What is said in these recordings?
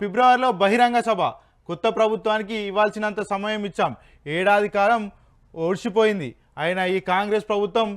ఫిబ్రవరిలో బహిరంగ సభ కొత్త ప్రభుత్వానికి ఇవ్వాల్సినంత సమయం ఇచ్చాం. ఏడాది కాలం ఓడిసిపోయింది. అయినా ఈ కాంగ్రెస్ ప్రభుత్వం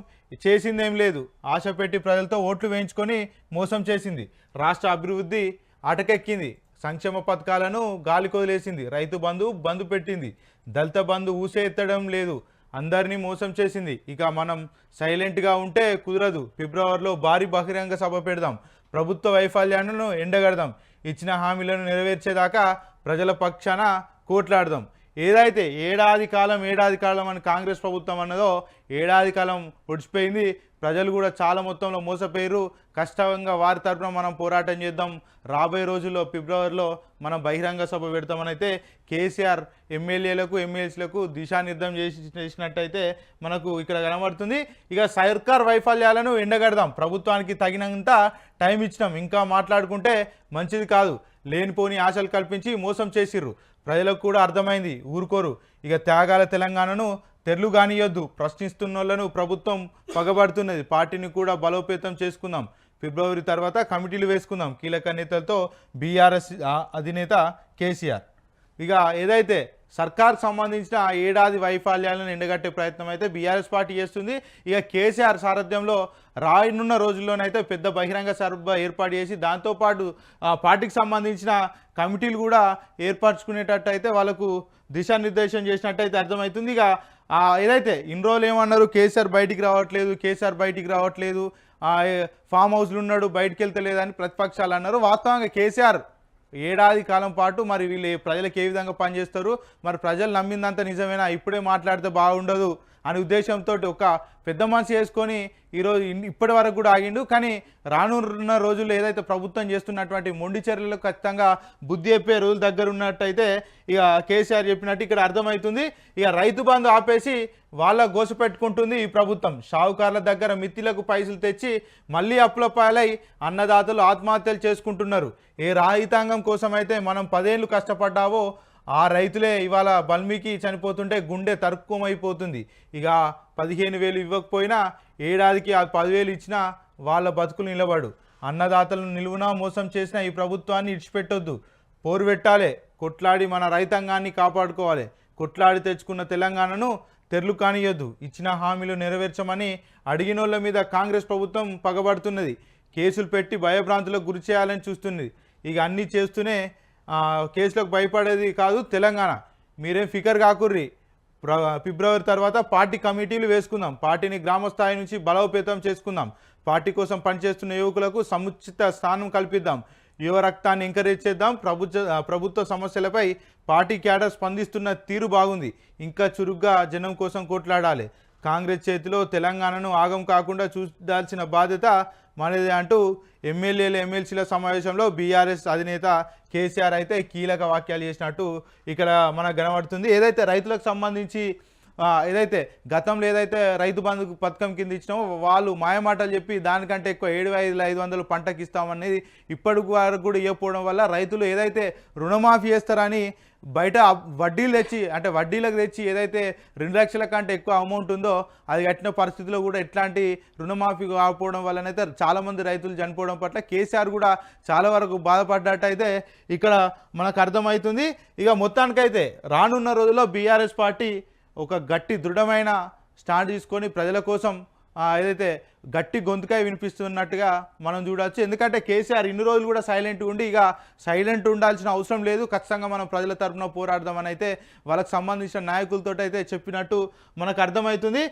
చేసిందేం లేదు. ఆశ పెట్టి ప్రజలతో ఓట్లు వేయించుకొని మోసం చేసింది. రాష్ట్ర అభివృద్ధి అటకెక్కింది. సంక్షేమ పథకాలను గాలికొదిలేసింది. రైతు బంధు పెట్టింది. దళిత బంధు ఊసే ఎత్తడం లేదు. అందరినీ మోసం చేసింది. ఇక మనం సైలెంట్గా ఉంటే కుదరదు. ఫిబ్రవరిలో భారీ బహిరంగ సభ పెడదాం. ప్రభుత్వ వైఫల్యాలను ఎండగడదాం. ఇచ్చిన హామీలను నెరవేర్చేదాకా ప్రజల పక్షాన కోట్లాడదాం. ఏదైతే ఏడాది కాలం అని కాంగ్రెస్ ప్రభుత్వం అన్నదో ఏడాది కాలం ఒడిచిపోయింది. ప్రజలు కూడా చాలా మొత్తంలో మోసపోయారు. కష్టంగా వారి తరఫున మనం పోరాటం చేద్దాం. రాబోయే రోజుల్లో ఫిబ్రవరిలో మనం బహిరంగ సభ పెడతామని అయితే కేసీఆర్ ఎమ్మెల్యేలకు ఎమ్మెల్సీలకు దిశానిర్దేశం చేసినట్టయితే మనకు ఇక్కడ కనబడుతుంది. ఇక సర్కార్ వైఫల్యాలను ఎండగడదాం. ప్రభుత్వానికి తగినంత టైం ఇచ్చినాం. ఇంకా మాట్లాడుకుంటే మంచిది కాదు. లేనిపోని ఆశలు కల్పించి మోసం చేసిర్రు. ప్రజలకు కూడా అర్థమైంది, ఊరుకోరు. ఇక త్యాగాల తెలంగాణను తెరలు కానియొద్దు. ప్రశ్నిస్తున్నోళ్లను ప్రభుత్వం పగబడుతున్నది. పార్టీని కూడా బలోపేతం చేసుకుందాం. ఫిబ్రవరి తర్వాత కమిటీలు వేసుకుందాం. కీలక నేతలతో బీఆర్ఎస్ అధినేత కేసీఆర్. ఇక ఏదైతే సర్కార్ సంబంధించిన ఆ ఏడాది వైఫల్యాలను ఎండగట్టే ప్రయత్నం అయితే బీఆర్ఎస్ పార్టీ చేస్తుంది. ఇక కేసీఆర్ సారథ్యంలో రానున్న రోజుల్లోనైతే పెద్ద బహిరంగ సభ ఏర్పాటు చేసి దాంతోపాటు పార్టీకి సంబంధించిన కమిటీలు కూడా ఏర్పరచుకునేటట్టు అయితే వాళ్ళకు దిశానిర్దేశం చేసినట్టయితే అర్థమవుతుంది. ఇక ఏదైతే ఇన్ని రోజులు ఏమన్నారు, కేసీఆర్ బయటికి రావట్లేదు, ఫామ్ హౌస్లు ఉన్నాడు, బయటికి వెళ్తలేదని ప్రతిపక్షాలు అన్నారు. వాస్తవంగా కేసీఆర్ ఏడాది కాలం పాటు మరి వీళ్ళు ప్రజలకు ఏ విధంగా పనిచేస్తారు, మరి ప్రజలు నమ్మిందంత నిజమేనా, ఇప్పుడే మాట్లాడితే బాగుండదు అనే ఉద్దేశంతో ఒక పెద్ద మనసు చేసుకొని ఈరోజు ఇప్పటి వరకు కూడా ఆగిండు. కానీ రానున్న రోజుల్లో ఏదైతే ప్రభుత్వం చేస్తున్నటువంటి మొండి చర్యలకు ఖచ్చితంగా బుద్ధి చెప్పే రోజులు దగ్గర ఉన్నట్టయితే ఇక కేసీఆర్ చెప్పినట్టు ఇక్కడ అర్థమవుతుంది. ఇక రైతు బంధు ఆపేసి వాళ్ళ గోస పెట్టుకుంటుంది ఈ ప్రభుత్వం. షావుకార్ల దగ్గర మిత్తిలకు పైసలు తెచ్చి మళ్ళీ అప్పుల పాలై అన్నదాతలు ఆత్మహత్యలు చేసుకుంటున్నారు. ఏ రైతాంగం కోసమైతే మనం 10 ఏళ్ళు కష్టపడ్డావో ఆ రైతులే ఇవాళ బల్మీకి చనిపోతుంటే గుండె తరుక్కుమైపోతుంది. ఇక 15,000 ఇవ్వకపోయినా ఏడాదికి ఆ 10,000 ఇచ్చినా వాళ్ళ బతుకులు నిలబడు. అన్నదాతలను నిలువునా మోసం చేసిన ఈ ప్రభుత్వాన్ని ఇడిచిపెట్టొద్దు. పోరు పెట్టాలి. కొట్లాడి మన రైతాంగాన్ని కాపాడుకోవాలి. కొట్లాడి తెచ్చుకున్న తెలంగాణను తెరలు కానియొద్దు. ఇచ్చిన హామీలు నెరవేర్చమని అడిగినోళ్ళ మీద కాంగ్రెస్ ప్రభుత్వం పగబడుతున్నది. కేసులు పెట్టి భయభ్రాంతులకు గురి చేయాలని చూస్తుంది. ఇక అన్నీ చేస్తూనే కేసులకు భయపడేది కాదు తెలంగాణ. మీరేం ఫికర్ కాకుర్రి. ఫిబ్రవరి తర్వాత పార్టీ కమిటీలు వేసుకుందాం. పార్టీని గ్రామ స్థాయి నుంచి బలోపేతం చేసుకుందాం. పార్టీ కోసం పనిచేస్తున్న యువకులకు సముచిత స్థానం కల్పిద్దాం. యువ రక్తాన్ని ఎంకరేజ్ చేద్దాం. ప్రభుత్వ సమస్యలపై పార్టీ క్యాడర్ స్పందిస్తున్న తీరు బాగుంది. ఇంకా చురుగ్గా జనం కోసం కొట్లాడాలి. కాంగ్రెస్ చేతిలో తెలంగాణను ఆగం కాకుండా చూడాల్సిన బాధ్యత మనదే అంటూ ఎమ్మెల్యేల ఎమ్మెల్సీల సమావేశంలో బీఆర్ఎస్ అధినేత కేసీఆర్ అయితే కీలక వాక్యాలు చేసినట్టు ఇక్కడ మనకు కనబడుతుంది. ఏదైతే రైతులకు సంబంధించి ఏదైతే గతంలో ఏదైతే రైతు బంధు పథకం కింద ఇచ్చినామో వాళ్ళు మాయమాటలు చెప్పి దానికంటే ఎక్కువ 7,500 పంటకి ఇస్తామనేది ఇప్పటి వరకు కూడా ఇవ్వకపోవడం వల్ల రైతులు ఏదైతే రుణమాఫీ చేస్తారని బయట వడ్డీలకు తెచ్చి ఏదైతే 2 లక్షల కంటే ఎక్కువ అమౌంట్ ఉందో అది కట్టిన పరిస్థితిలో కూడా ఎట్లాంటి రుణమాఫీ కాకపోవడం వల్లనైతే చాలామంది రైతులు చనిపోవడం పట్ల కేసీఆర్ కూడా చాలా వరకు బాధపడ్డట్టు అయితే ఇక్కడ మనకు అర్థమవుతుంది. ఇక మొత్తానికైతే రానున్న రోజుల్లో బీఆర్ఎస్ పార్టీ ఒక గట్టి దృఢమైన స్టాండ్ తీసుకొని ప్రజల కోసం ఏదైతే గట్టి గొంతుకాయ వినిపిస్తున్నట్టుగా మనం చూడవచ్చు. ఎందుకంటే కేసీఆర్ ఇన్ని రోజులు కూడా సైలెంట్ ఉండి ఇక సైలెంట్ ఉండాల్సిన అవసరం లేదు. ఖచ్చితంగా మనం ప్రజల తరఫున పోరాడదామని అయితే వాళ్ళకి సంబంధించిన నాయకులతో అయితే చెప్పినట్టు మనకు అర్థమవుతుంది.